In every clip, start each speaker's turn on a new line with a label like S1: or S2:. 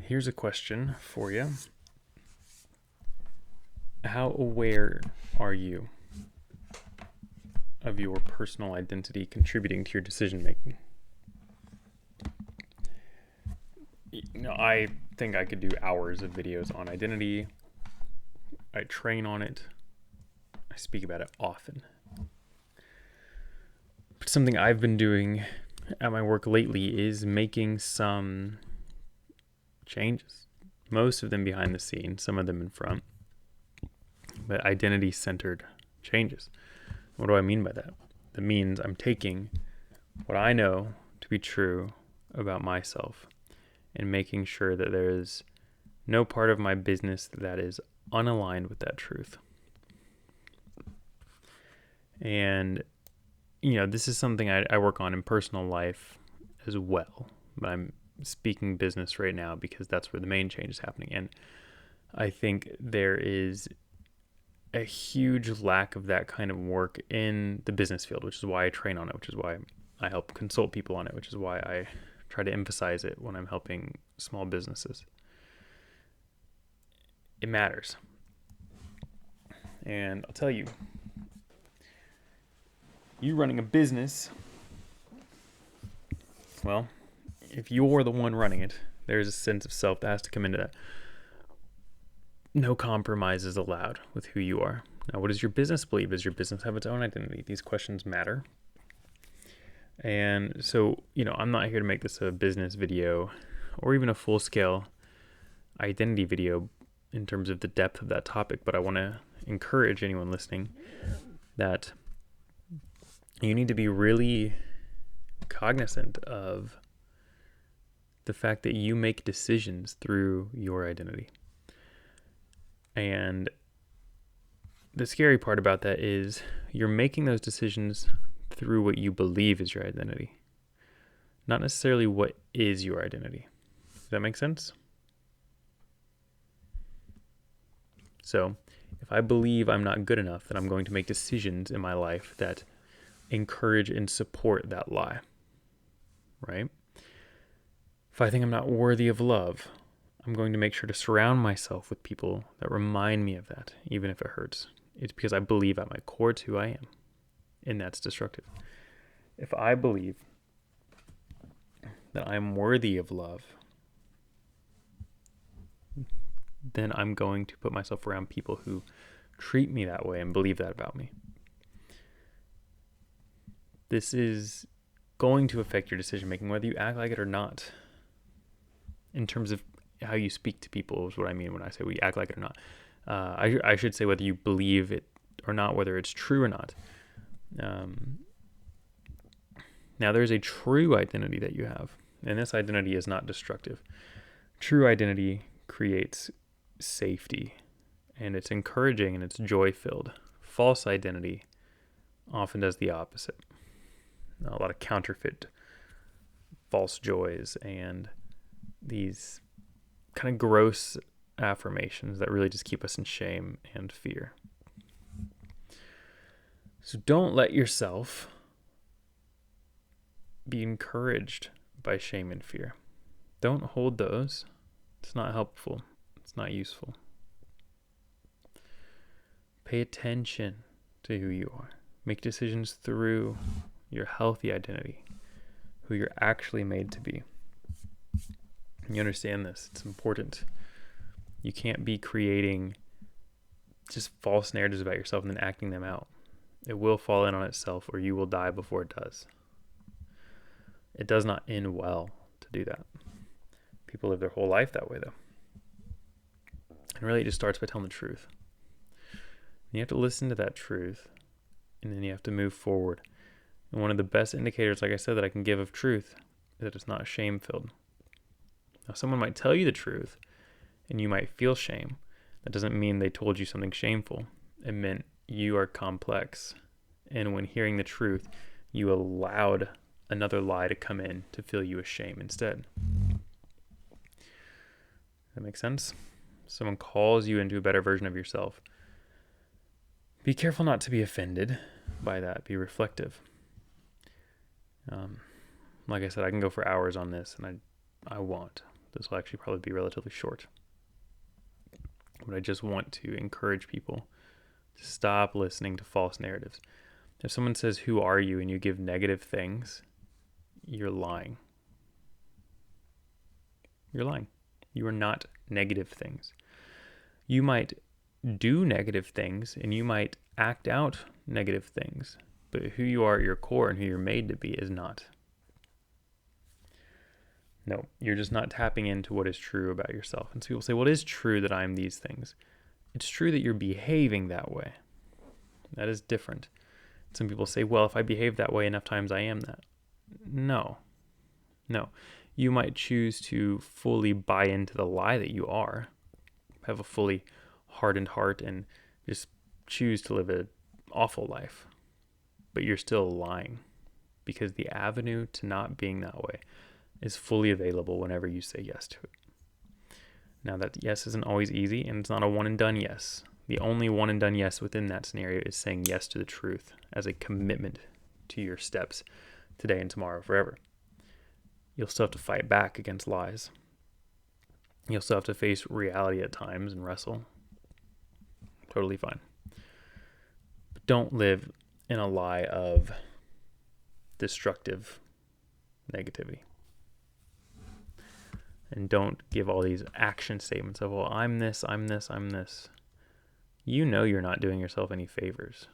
S1: Here's a question for you. How aware are you of your personal identity contributing to your decision making? I think I could do hours of videos on identity. I train on it. I speak about it often. But something I've been doing at my work lately is making some changes. Most of them behind the scenes, some of them in front. But identity-centered changes. What do I mean by that? That means I'm taking what I know to be true about myself and making sure that there is no part of my business that is unaligned with that truth. And, this is something I work on in personal life as well. But I'm speaking business right now because that's where the main change is happening. And I think there is a huge lack of that kind of work in the business field, which is why I train on it, which is why I help consult people on it, which is why I try to emphasize it when I'm helping small businesses. It matters. And I'll tell you, you running a business, well, if you're the one running it, there's a sense of self that has to come into that. No compromise is allowed with who you are. Now, what does your business believe? Does your business have its own identity? These questions matter. And so, I'm not here to make this a business video or even a full-scale identity video in terms of the depth of that topic, but I want to encourage anyone listening that you need to be really cognizant of the fact that you make decisions through your identity. And the scary part about that is you're making those decisions through what you believe is your identity, not necessarily what is your identity. Does that make sense? So if I believe I'm not good enough, then I'm going to make decisions in my life that encourage and support that lie, right? If I think I'm not worthy of love, I'm going to make sure to surround myself with people that remind me of that, even if it hurts. It's because I believe at my core it's who I am, and that's destructive. If I believe that I'm worthy of love, then I'm going to put myself around people who treat me that way and believe that about me. This is going to affect your decision making, whether you act like it or not. In terms of how you speak to people is what I mean when I say we act like it or not. I should say whether you believe it or not, whether it's true or not. Now, there's a true identity that you have, and this identity is not destructive. True identity creates safety, and it's encouraging, and it's joy-filled. False identity often does the opposite. A lot of counterfeit false joys and these kind of gross affirmations that really just keep us in shame and fear. So don't let yourself be encouraged by shame and fear. Don't hold those. It's not helpful. It's not useful. Pay attention to who you are. Make decisions through your healthy identity, who you're actually made to be. You understand this. It's important. You can't be creating just false narratives about yourself and then acting them out. It will fall in on itself, or you will die before it does. It does not end well to do that. People live their whole life that way, though. And really, it just starts by telling the truth. You have to listen to that truth, and then you have to move forward. And one of the best indicators, like I said, that I can give of truth is that it's not shame-filled. Now, someone might tell you the truth, and you might feel shame. That doesn't mean they told you something shameful. It meant you are complex. And when hearing the truth, you allowed another lie to come in to fill you with shame instead. That makes sense? Someone calls you into a better version of yourself. Be careful not to be offended by that. Be reflective. Like I said, I can go for hours on this, and I won't. This will actually probably be relatively short. But I just want to encourage people to stop listening to false narratives. If someone says, "Who are you?" and you give negative things, you're lying. You're lying. You are not negative things. You might do negative things and you might act out negative things, but who you are at your core and who you're made to be is not. No, you're just not tapping into what is true about yourself. And so people say, well, it is true that I'm these things. It's true that you're behaving that way. That is different. Some people say, well, if I behave that way enough times, I am that. No. You might choose to fully buy into the lie that you are, have a fully hardened heart, and just choose to live an awful life. But you're still lying, because the avenue to not being that way is fully available whenever you say yes to it. Now, that yes isn't always easy, and it's not a one and done yes. The only one and done yes within that scenario is saying yes to the truth as a commitment to your steps today and tomorrow forever. You'll still have to fight back against lies. You'll still have to face reality at times and wrestle. Totally fine. But don't live in a lie of destructive negativity. And don't give all these action statements of, well, I'm this, I'm this, I'm this. You know you're not doing yourself any favors.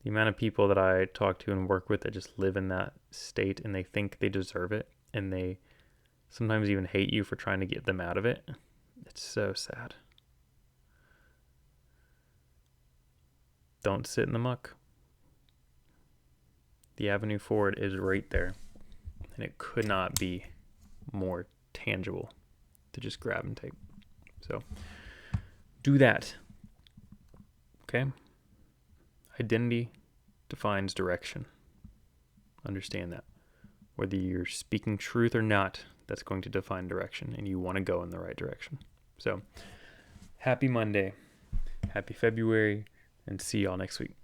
S1: The amount of people that I talk to and work with that just live in that state and they think they deserve it, and they sometimes even hate you for trying to get them out of it. It's so sad. Don't sit in the muck. The avenue forward is right there, and it could not be more tangible to just grab and take. So do that. Okay? Identity defines direction. Understand that. Whether you're speaking truth or not, that's going to define direction, and you want to go in the right direction. So, happy Monday, happy February, and see y'all next week.